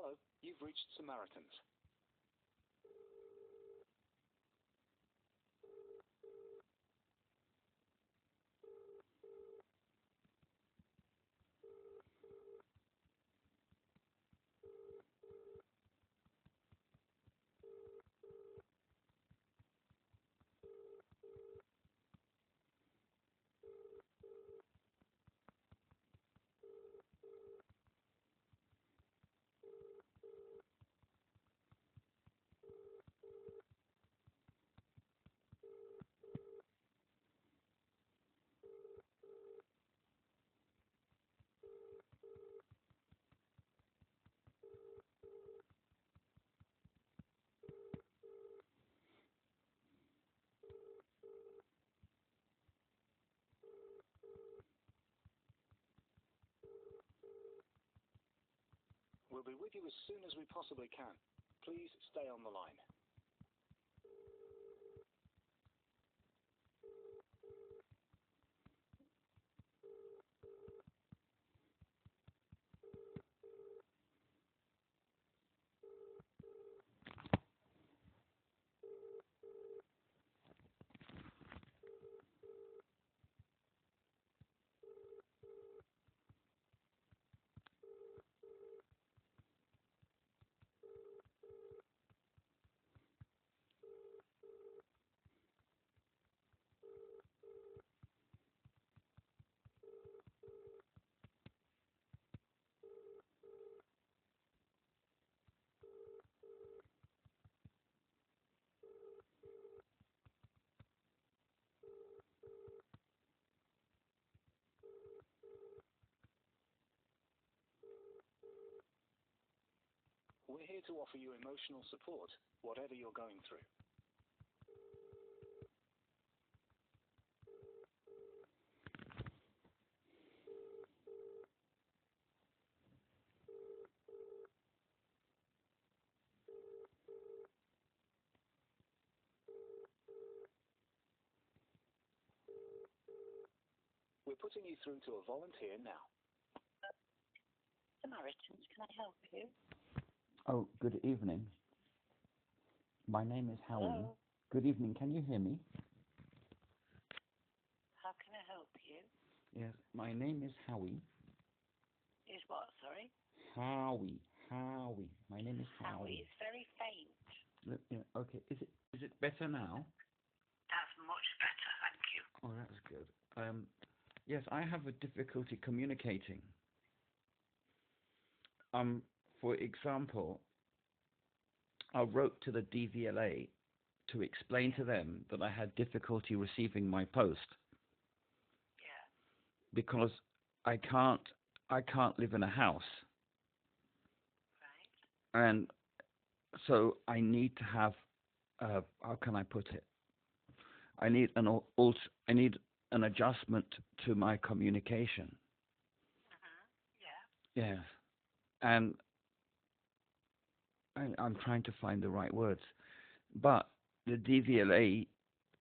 Hello, you've reached Samaritans. We'll be with you as soon as we possibly can. Please stay on the line. We're here to offer you emotional support, whatever you're going through. We're putting you through to a volunteer now. Samaritans, can I help you? Oh, good evening. My name is Howie. Hello? Good evening. Can you hear me? How can I help you? Yes. My name is Howie. Is what, sorry? Howie. My name is Howie, Howie. it's very faint. Yeah, okay. Is it better now? That's much better, thank you. Oh, that's good. Yes, I have a difficulty communicating. For example, I wrote to the DVLA to explain to them that I had difficulty receiving my post. Yeah. Because I can't live in a house. Right. And so I need to have, how can I put it? I need an adjustment to my communication. Yeah. Yes. And I'm trying to find the right words. But the DVLA,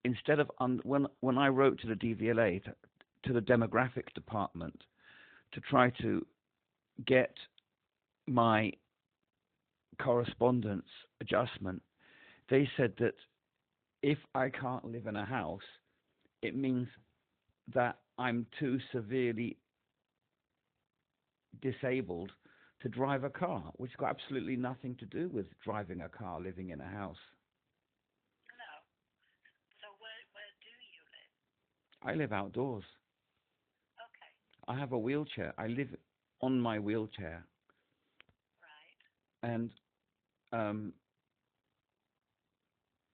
instead of, when I wrote to the DVLA, to the demographics department, to try to get my correspondence adjustment, they said that if I can't live in a house, it means that I'm too severely disabled to drive a car, which has got absolutely nothing to do with driving a car, living in a house. No. So where do you live? I live outdoors. Okay. I have a wheelchair. I live on my wheelchair. Right. And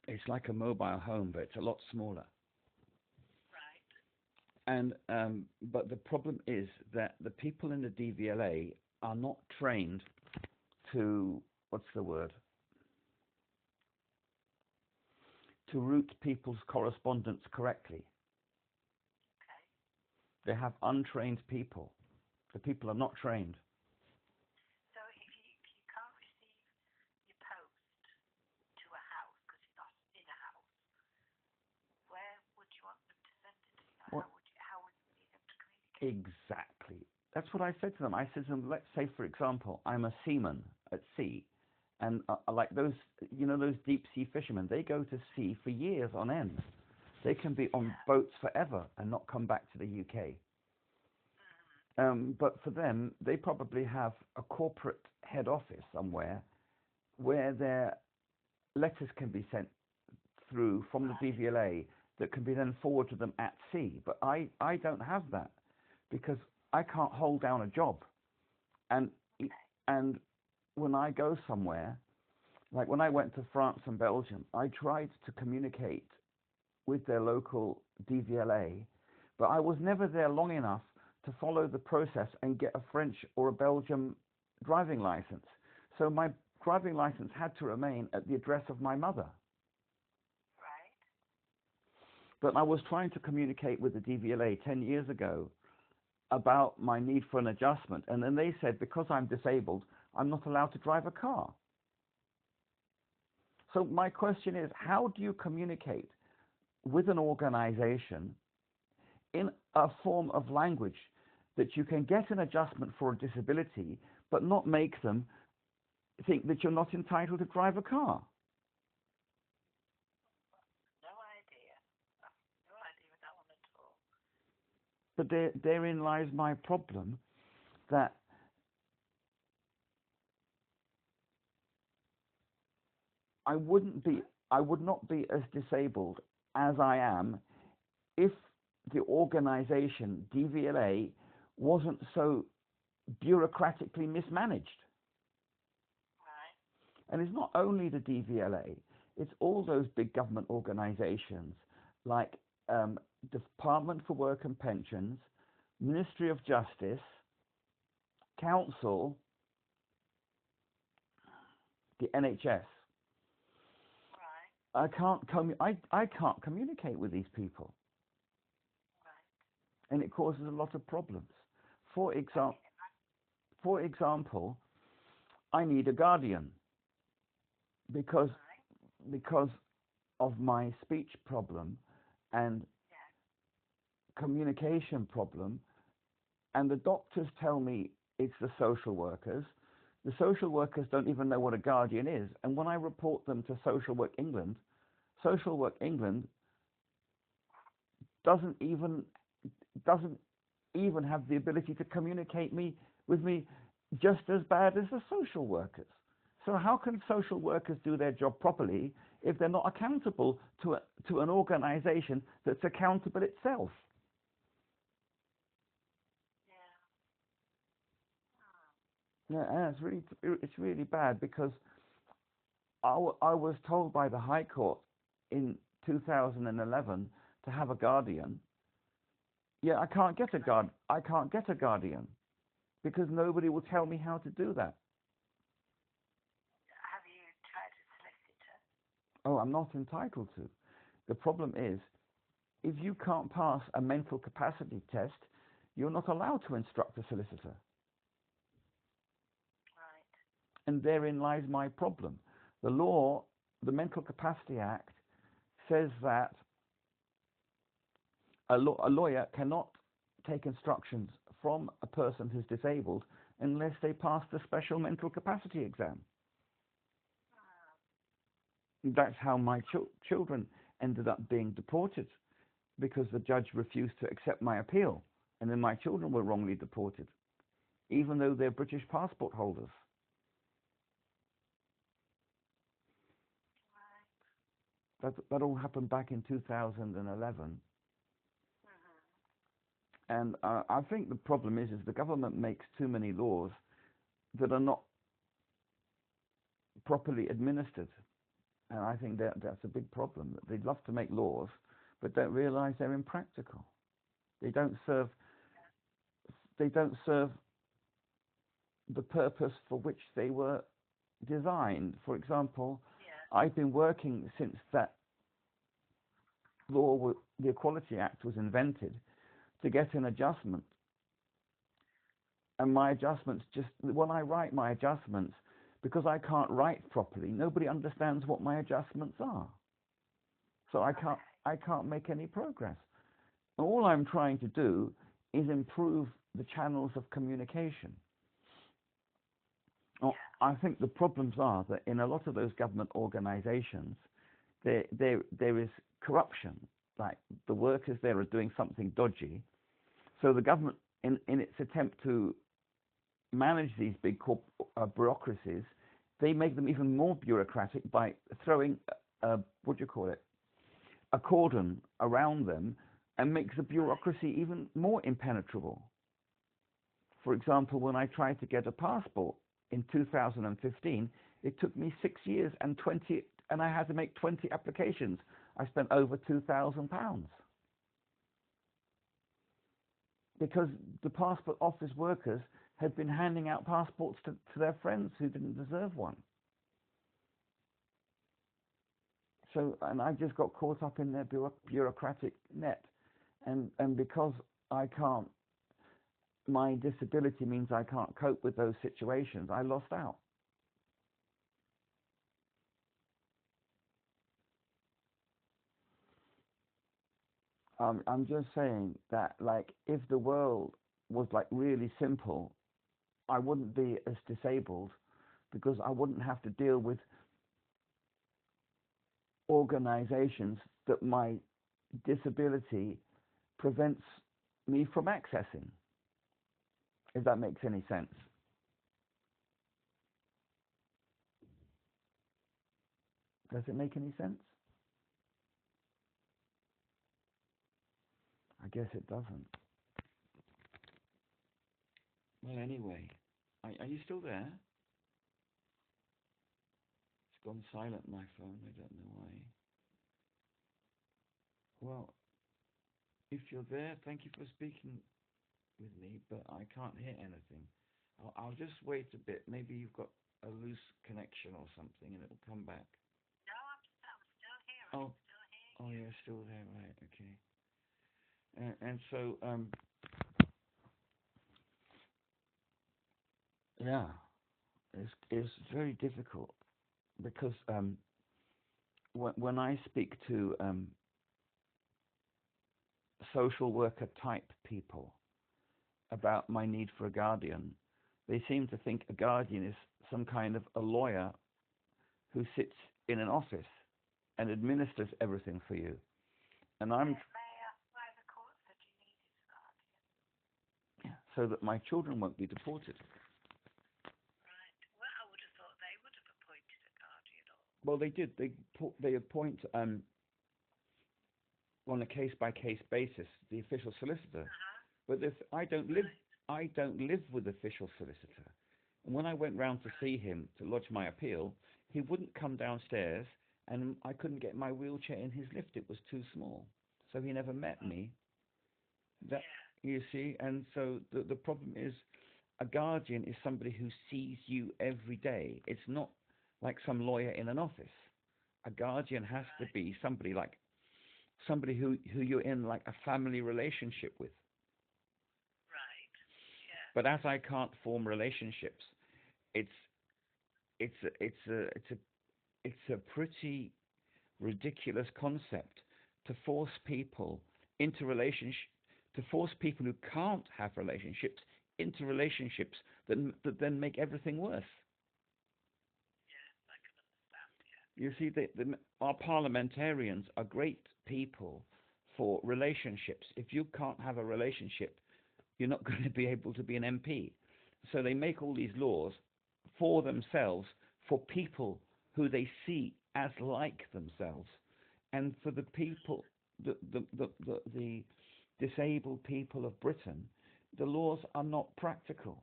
it's like a mobile home, but it's a lot smaller. Right. And but the problem is that the people in the DVLA are not trained to, what's the word? To route people's correspondence correctly. Okay. They have untrained people. The people are not trained. So if you can't receive your post to a house because you're not in a house, where would you want them to send it to? What? How would you need them to communicate? Exactly. That's what I said to them. I said to them, let's say, for example, I'm a seaman at sea, and like those, those deep sea fishermen, they go to sea for years on end. They can be on boats forever and not come back to the UK. But for them, they probably have a corporate head office somewhere where their letters can be sent through from the DVLA that can be then forwarded to them at sea. But I don't have that because I can't hold down a job. And when I go somewhere, like when I went to France and Belgium, I tried to communicate with their local DVLA, but I was never there long enough to follow the process and get a French or a Belgian driving license. So my driving license had to remain at the address of my mother. Right. But I was trying to communicate with the DVLA 10 years ago about my need for an adjustment, and then they said because I'm disabled, I'm not allowed to drive a car. So my question is, how do you communicate with an organization in a form of language that you can get an adjustment for a disability, but not make them think that you're not entitled to drive a car? No idea. No idea with that one at all. But therein lies my problem, that I would not be as disabled as I am if the organization DVLA wasn't so bureaucratically mismanaged. Right. And it's not only the DVLA, it's all those big government organizations like Department for Work and Pensions, Ministry of Justice, Council, the NHS. Right. I can't communicate with these people. Right. And it causes a lot of problems. For example, I need a guardian because of my speech problem and communication problem, and the doctors tell me it's the social workers. The social workers don't even know what a guardian is, and when I report them to Social Work England doesn't even have the ability to communicate with me just as bad as the social workers. So how can social workers do their job properly if they're not accountable to an organization that's accountable itself? Yeah, and it's really bad because I was told by the High Court in 2011 to have a guardian. Yeah, I can't get a guardian because nobody will tell me how to do that. Have you tried a solicitor? Oh, I'm not entitled to. The problem is, if you can't pass a mental capacity test, you're not allowed to instruct a solicitor. Right. And therein lies my problem. The law, the Mental Capacity Act, says that a lawyer cannot take instructions from a person who's disabled unless they pass the special mental capacity exam. That's how my children ended up being deported, because the judge refused to accept my appeal, and then my children were wrongly deported, even though they're British passport holders. That all happened back in 2011. And I think the problem is the government makes too many laws that are not properly administered. And I think that's a big problem. They'd love to make laws, but don't realize they're impractical. They don't serve the purpose for which they were designed. For example, I've been working since that law, the Equality Act, was invented to get an adjustment. And my adjustments, just when I write my adjustments, because I can't write properly, nobody understands what my adjustments are. So I can't make any progress. All I'm trying to do is improve the channels of communication. Oh, Yeah. I think the problems are that in a lot of those government organizations, there is corruption. Like the workers there are doing something dodgy. So the government, in its attempt to manage these big bureaucracies, they make them even more bureaucratic by throwing, what do you call it, a cordon around them, and makes the bureaucracy even more impenetrable. For example, when I tried to get a passport in 2015, it took me 6 years and I had to make 20 applications. I spent over £2,000 because the passport office workers had been handing out passports to their friends who didn't deserve one. So, and I just got caught up in their bureaucratic net, and because I can't, my disability means I can't cope with those situations. I lost out. I'm just saying that, like, if the world was like really simple, I wouldn't be as disabled because I wouldn't have to deal with organizations that my disability prevents me from accessing, if that makes any sense. Does it make any sense? I guess it doesn't. Well, anyway, are you still there? It's gone silent, my phone. I don't know why. Well, if you're there, thank you for speaking with me, but I can't hear anything. I'll just wait a bit. Maybe you've got a loose connection or something, and it'll come back. No, I'm still here. Oh, I'm still here. oh, you're still there, right? Okay. And so, yeah, it's very difficult because when I speak to social worker type people about my need for a guardian, they seem to think a guardian is some kind of a lawyer who sits in an office and administers everything for you. And I'm May I ask why the court said you needed a guardian? so that my children won't be deported. Right. Well, I would have thought they would have appointed a guardian. Well, they did. They appoint on a case-by-case basis the official solicitor. But if I don't live with the official solicitor. And when I went round to see him to lodge my appeal, he wouldn't come downstairs, and I couldn't get my wheelchair in his lift. It was too small, so he never met me. That you see, and so the problem is, a guardian is somebody who sees you every day. It's not like some lawyer in an office. A guardian has to be somebody who you're in like a family relationship with. Right. Yeah. But as I can't form relationships, it's a pretty ridiculous concept to force people into relationship, to force people who can't have relationships into relationships that then make everything worse. Yeah, I can understand. You see, our parliamentarians are great people for relationships. If you can't have a relationship, you're not going to be able to be an MP. So they make all these laws for themselves, for people who they see as like themselves, and for the people, the disabled people of Britain, the laws are not practical.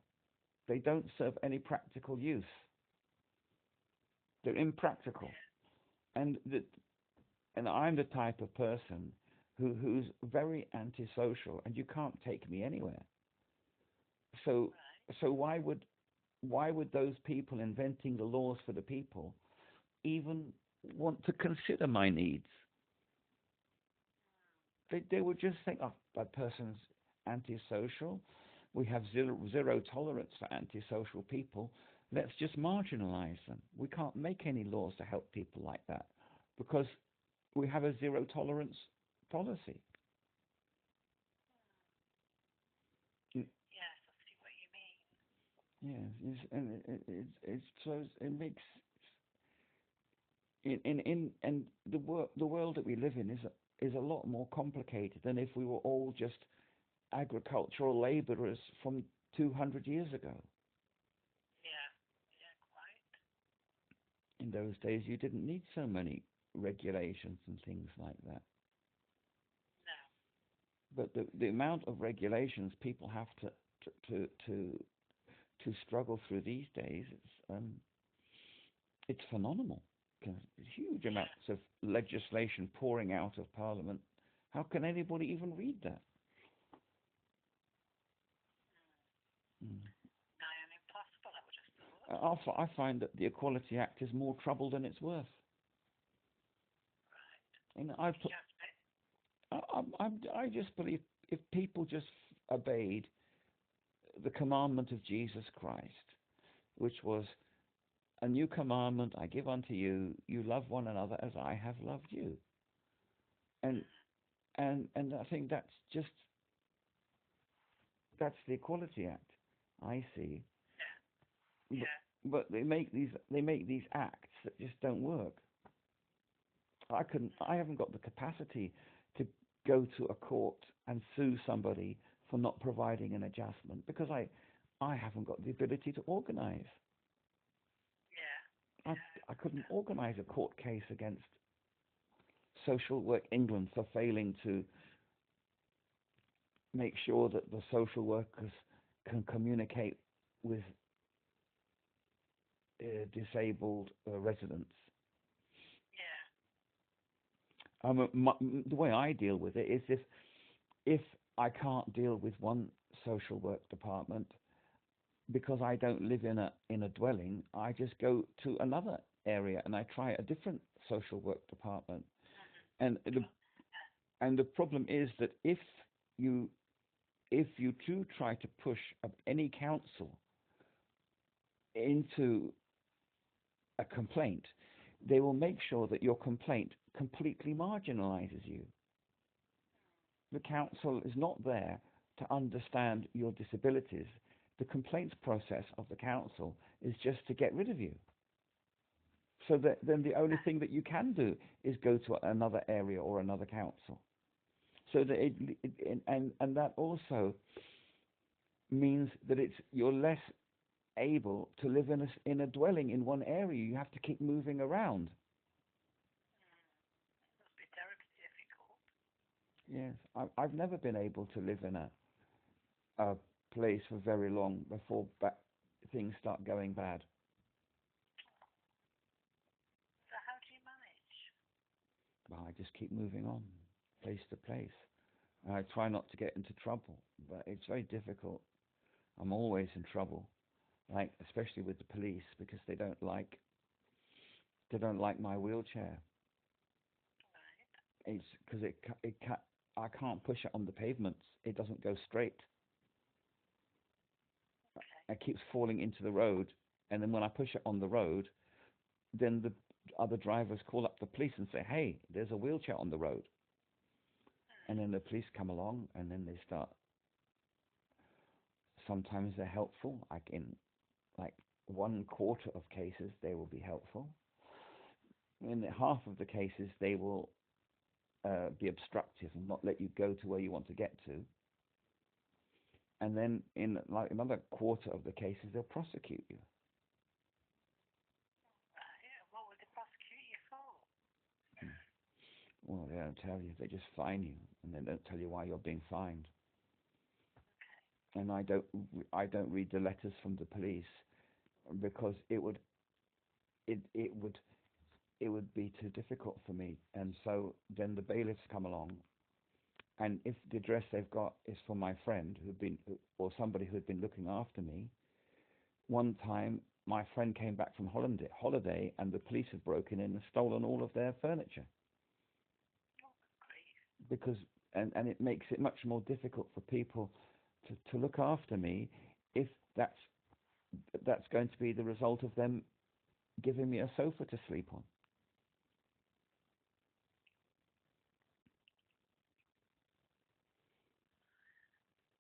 They don't serve any practical use. They're impractical, and I'm the type of person who's very antisocial, and you can't take me anywhere. So why would those people inventing the laws for the people even want to consider my needs? They would just think, oh, that person's antisocial. We have zero tolerance for antisocial people. Let's just marginalize them. We can't make any laws to help people like that because we have a zero tolerance policy. Yeah, And it shows it makes in and the world that we live in is a lot more complicated than if we were all just agricultural laborers from 200 years ago. Yeah, yeah, quite. In those days, you didn't need so many regulations and things like that. No. But the amount of regulations people have to to to struggle through these days, it's phenomenal. Huge amounts of legislation pouring out of Parliament. How can anybody even read that? Mm. Nigh on impossible, I would have thought. I find that the Equality Act is more trouble than it's worth. Right. And Just, I just believe if people just obeyed the commandment of Jesus Christ, which was a new commandment I give unto you: you love one another as I have loved you. And I think that's the Equality Act, I see. yeah. But they make these acts that just don't work. I haven't got the capacity to go to a court and sue somebody for not providing an adjustment because I haven't got the ability to organize. Yeah. I couldn't organize a court case against Social Work England for failing to make sure that the social workers can communicate with disabled residents. Yeah. The way I deal with it is if I can't deal with one social work department because I don't live in a dwelling, I just go to another area and I try a different social work department. And the problem is that if you do try to push any council into a complaint, they will make sure that your complaint completely marginalizes you. The council is not there to understand your disabilities. The complaints process of the council is just to get rid of you. So that then the only thing that you can do is go to another area or another council. So that and that also means that you're less able to live in a dwelling in one area. You have to keep moving around. Must be terribly difficult. Yes, I've never been able to live in a place for very long before things start going bad. So how do you manage? Well, I just keep moving on, place to place. And I try not to get into trouble, but it's very difficult. I'm always in trouble, like especially with the police because they don't like my wheelchair. Right. It's because I can't push it on the pavements. It doesn't go straight. Okay. It keeps falling into the road, and then when I push it on the road, then the other drivers call up the police and say, "Hey, there's a wheelchair on the road." And then the police come along, and then they start. Sometimes they're helpful. Like in 1/4 of cases, they will be helpful. In half of the cases, they will be obstructive and not let you go to where you want to get to. And then in like another 1/4 of the cases, they'll prosecute you. Right. What would they prosecute you for? Well, they don't tell you. They just fine you, and they don't tell you why you're being fined. Okay. And I don't read the letters from the police because it would be too difficult for me. And so then the bailiffs come along, and if the address they've got is for my friend or somebody who had been looking after me, one time my friend came back from holiday, and the police had broken in and stolen all of their furniture. Oh, grief. Because and it makes it much more difficult for people to look after me if that's going to be the result of them giving me a sofa to sleep on.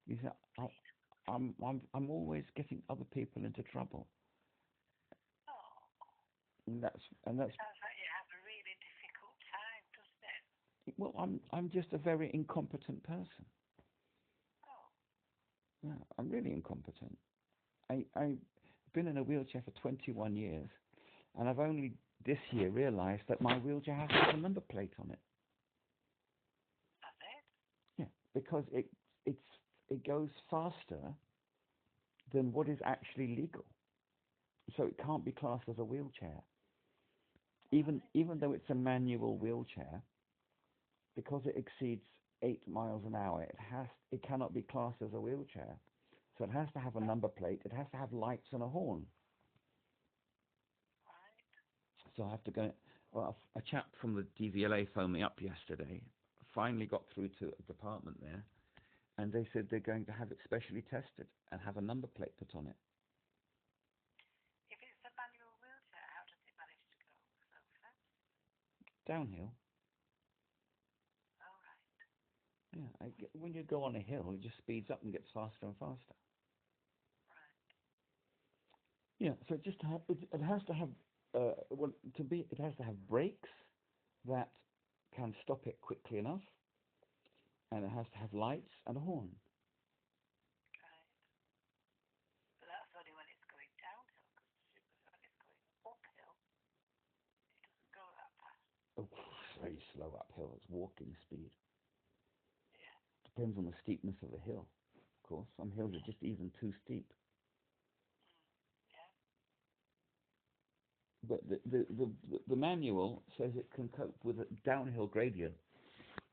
You see, I'm always getting other people into trouble. Oh, And that's sounds like you have a really difficult time, doesn't it? well, I'm just a very incompetent person. Oh, Yeah, I'm really incompetent. I've been in a wheelchair for 21 years, and I've only this year realised that my wheelchair has to have a number plate on it. that's it. Yeah, because it goes faster than what is actually legal, so it can't be classed as a wheelchair, even though it's a manual wheelchair, because it exceeds 8 miles an hour. It cannot be classed as a wheelchair, so it has to have a number plate. It has to have lights and a horn. Right. So I have to go. Well, a chap from the DVLA phoned me up yesterday. Finally got through to a department there, and they said they're going to have it specially tested and have a number plate put on it. If it's a manual wheelchair, how does it manage to go so fast? Downhill. Oh, right. Yeah, when you go on a hill, it just speeds up and gets faster and faster. Right. Yeah, so it has to have it has to have brakes that can stop it quickly enough, and it has to have lights and a horn. Right. But that's only when it's going downhill, because when it's going uphill, it doesn't go that fast. Oh, very slow uphill. It's walking speed. Yeah. Depends on the steepness of the hill. Of course, some hills are just even too steep. Yeah. But the manual says it can cope with a downhill gradient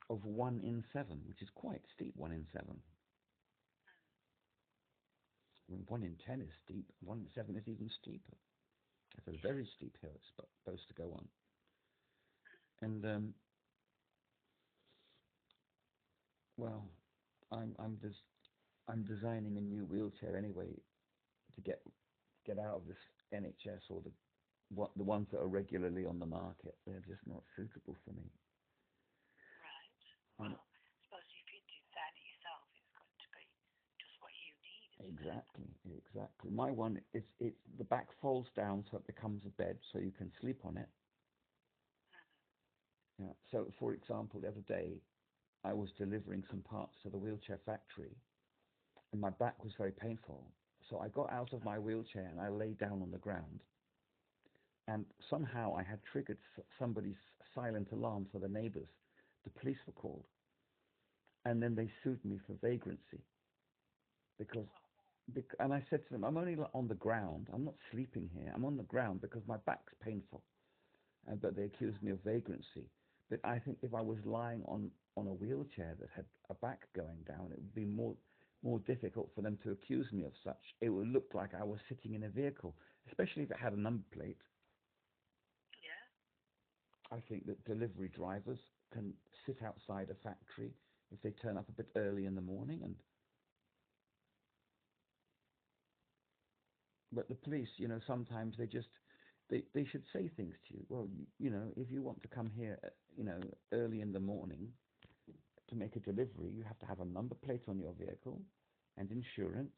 of 1 in 7, which is quite steep. 1 in 7. I mean, 1 in 10 is steep. 1 in 7 is even steeper. It's a very steep hill it's supposed to go on. And well, I'm designing a new wheelchair anyway to get out of this NHS or the ones that are regularly on the market. They're just not suitable for me. Right. Well, I suppose if you design it yourself, it's going to be just what you need, isn't it? Exactly. My one the back folds down so it becomes a bed, so you can sleep on it. Yeah. So, for example, the other day, I was delivering some parts to the wheelchair factory, and my back was very painful. So I got out of my wheelchair and I lay down on the ground. And somehow I had triggered somebody's silent alarm for the neighbours. The police were called. And then they sued me for vagrancy. And I said to them, I'm only on the ground. I'm not sleeping here. I'm on the ground because my back's painful. But they accused me of vagrancy. But I think if I was lying on a wheelchair that had a back going down, it would be more difficult for them to accuse me of such. It would look like I was sitting in a vehicle, especially if it had a number plate. Yeah. I think that delivery drivers can sit outside a factory if they turn up a bit early in the morning. But the police, sometimes they should say things to you. Well, if you want to come here, early in the morning to make a delivery, you have to have a number plate on your vehicle and insurance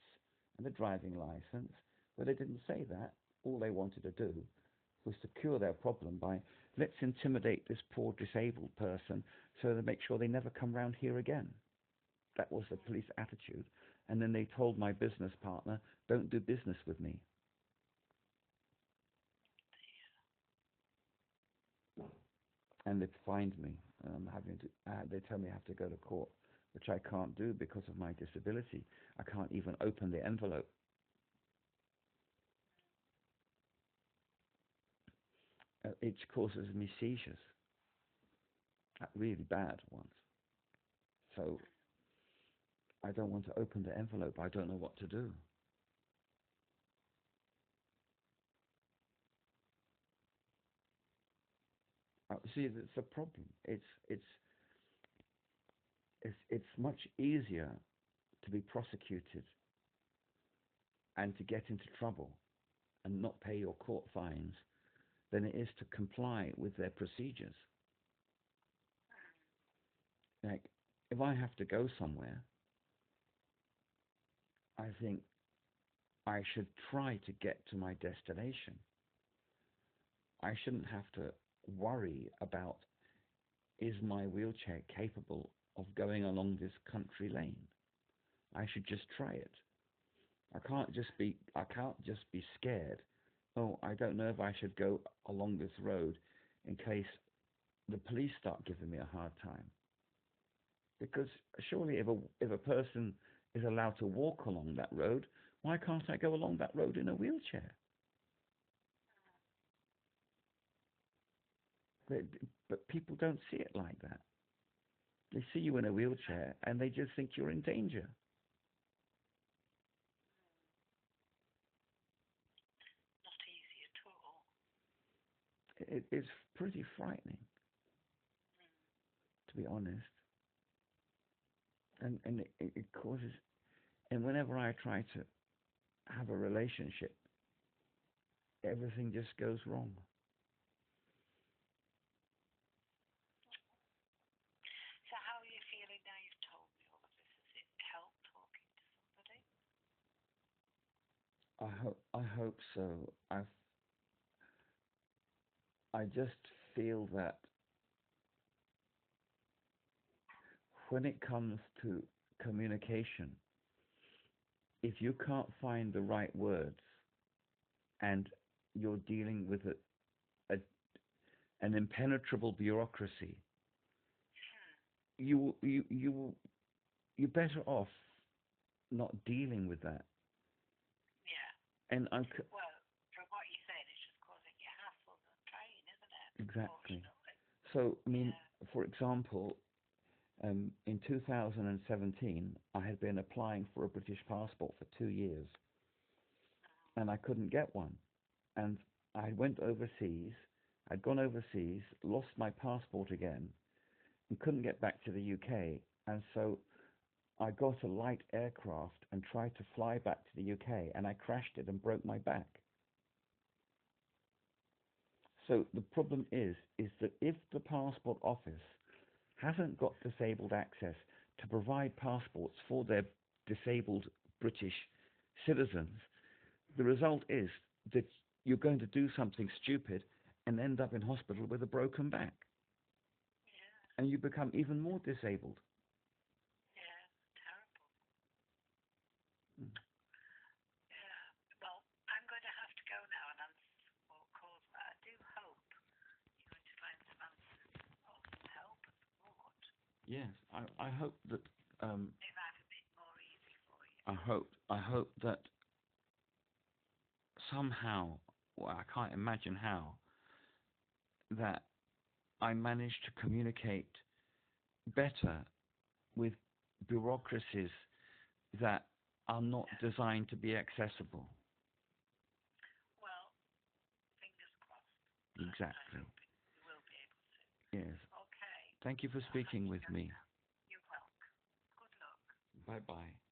and a driving license. But they didn't say that. All they wanted to do was to cure their problem by, let's intimidate this poor disabled person so they make sure they never come round here again. That was the police attitude. And then they told my business partner, don't do business with me. And they fined me. They tell me I have to go to court, which I can't do because of my disability. I can't even open the envelope. It causes me seizures, really bad ones. So I don't want to open the envelope. I don't know what to do. See, it's a problem. It's much easier to be prosecuted and to get into trouble and not pay your court fines than it is to comply with their procedures. Like, if I have to go somewhere, I think I should try to get to my destination. I shouldn't have to worry about, is my wheelchair capable of going along this country lane? I should just try it. I can't just be scared. Oh, I don't know if I should go along this road in case the police start giving me a hard time. Because surely if a person is allowed to walk along that road, why can't I go along that road in a wheelchair? But people don't see it like that. They see you in a wheelchair and they just think you're in danger. Not easy at all. It's pretty frightening, to be honest. And it causes, and whenever I try to have a relationship, everything just goes wrong. So how are you feeling now you've told me all of this? Has it helped talking to somebody? I hope so. I just feel that when it comes to communication, if you can't find the right words and you're dealing with an impenetrable bureaucracy, you're better off not dealing with that. Yeah. And well, from what you're saying, it's just causing you hassle and pain, isn't it? exactly. So, I mean, for example, in 2017, I had been applying for a British passport for 2 years, and I couldn't get one. And I went overseas. I'd gone overseas, lost my passport again, and couldn't get back to the UK. And so I got a light aircraft and tried to fly back to the UK, and I crashed it and broke my back. So the problem is that if the passport office hasn't got disabled access to provide passports for their disabled British citizens, the result is that you're going to do something stupid and end up in hospital with a broken back. Yeah. And you become even more disabled. Yeah, terrible. Mm. Yeah. Well, I'm going to have to go now and answer some more calls, but I do hope you're going to find some answers or some help and support. Yes, I hope that Make life a bit more easy for you. I hope that somehow, well, I can't imagine how, that I managed to communicate better with bureaucracies that are not designed to be accessible. Well, fingers crossed. Exactly. I hope you will be able to. Yes. Okay. Thank you for speaking with me. You're welcome. Good luck. Bye-bye.